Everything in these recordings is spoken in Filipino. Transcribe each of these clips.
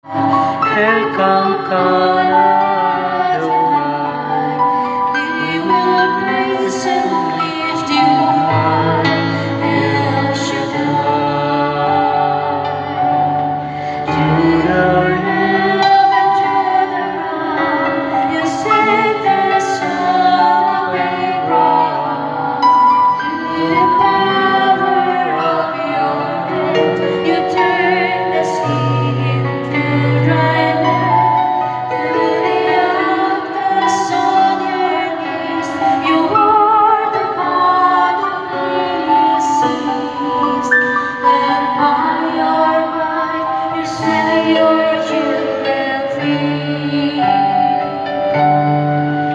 Elkanah Adonai, we will praise and lift you high, El Shaddai. To the left and to the right, you set the Son of Abraham. To the power of your hand, you turn the sea into dry land. To the outcasts on your knees, you are the God who really sees. And by your might, you set your children free.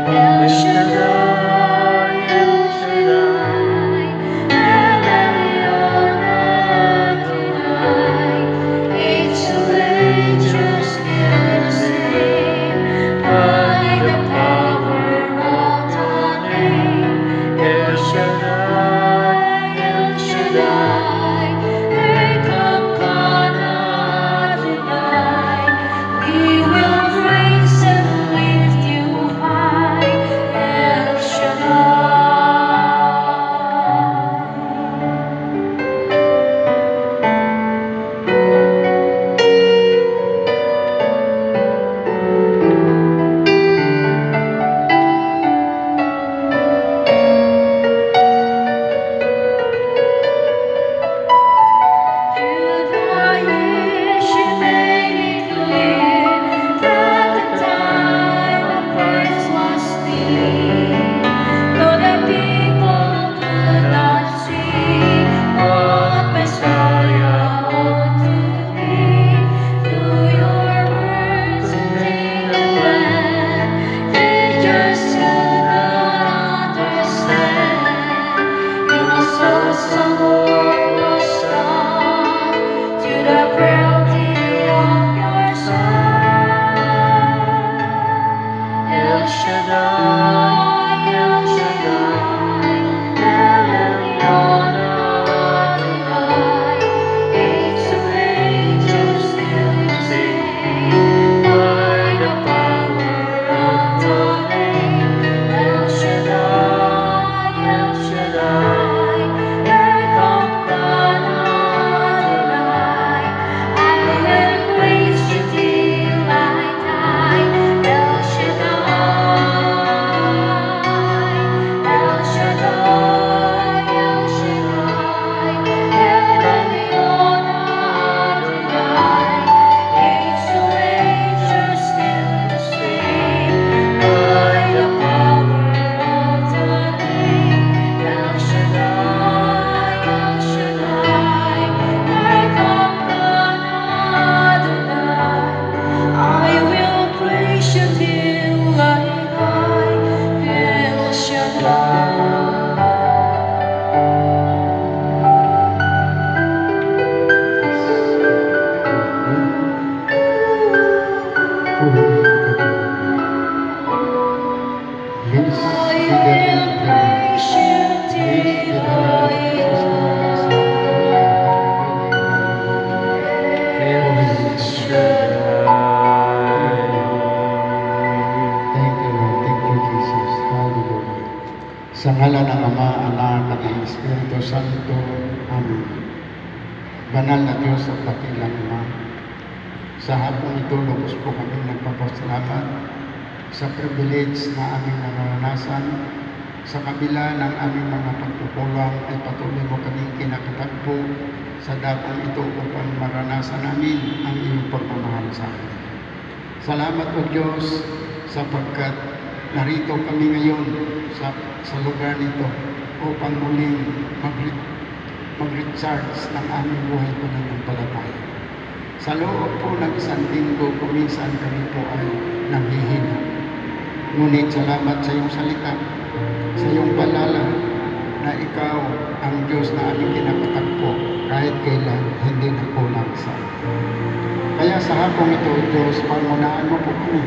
El Shaddai, El Shaddai, El Elyon Adonai, age to age you're still the same, by the power of the name. El Shaddai, El Shaddai, Elkanah Adonai, we will praise and lift you high, El Shaddai. Through the years you made it clear that the time of grace was near. Though the people could not see what Messiah ought to be, through your words and in the plan, they just could not understand. You must also what was done to the frailty of your Son. El Shaddai, El Shaddai, El Elyon Adonai, age to age you're still the same, by the power of the name. El Shaddai, El Shaddai, Elkanah Adonai, I will praise you till I die. El Shaddai, El Shaddai, El Shaddai, El Elyon Adonai, age to age you're still the same, by the power of the name. El Shaddai, El Shaddai, Elkanah Adonai, I will praise you till I die, El Shaddai. Please I be will there. praise you till I die, El Shaddai. Thank you, Lord. Thank you, Jesus. Hallelujah. Sa ngalan ng Ama, Anak, at ng Espiritu Santo. Amen. Banal na Diyos at dakilang Ama, sa hapong ito, lubos po kami nagpapasalamat sa privilege na aming naranasan. Sa kabila ng aming mga pagkukulang ay patuloy mo kaming kinakatagpo sa dakong ito upang maranasan namin ang iyong pagmamahal sa amin. Salamat o Diyos sapagkat narito kami ngayon sa lugar nito upang muling mag-recharge ng aming buhay pananampalataya. Sa loob po ng isang linggo, kuminsan kami po ay nanghihina. Ngunit salamat sa iyong salita, sa iyong palala, na ikaw ang Diyos na aming kinakatagpo kahit kailan hindi nakulang sa amin. Kaya sa hapong ito, Diyos, pangunaan mo po kami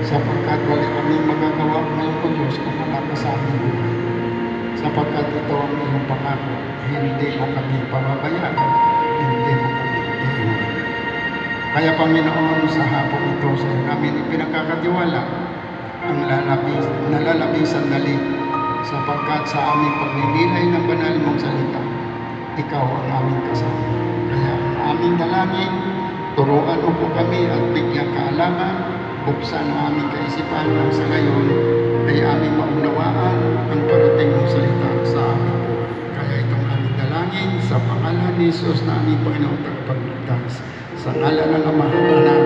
sapagkat wala kaming magagawa ngayon po, Diyos, kung wala ka sa aming buhay. Sapagkat ito ang iyong pangako, hindi mo kami pababayaan, hindi mo kami iiwan. Kaya Panginoon, sa hapon ito sa iyo namin ipinagkakatiwala ang nalalabisang dali sapagkat sa aming pagninilay ng banal mong salita, ikaw ang aming kasama. Kaya ang aming dalangin, turuan mo po kami at bigyan kaalaman, buksan ang aming kaisipan ng sa ngayon ay aming maunawaan ang parating mong salita sa aming buhay. Kaya itong aming dalangin sa pangalan ni Jesus na aming Panginoon tagapagligtas, sa ngalan ng Ama, Anak,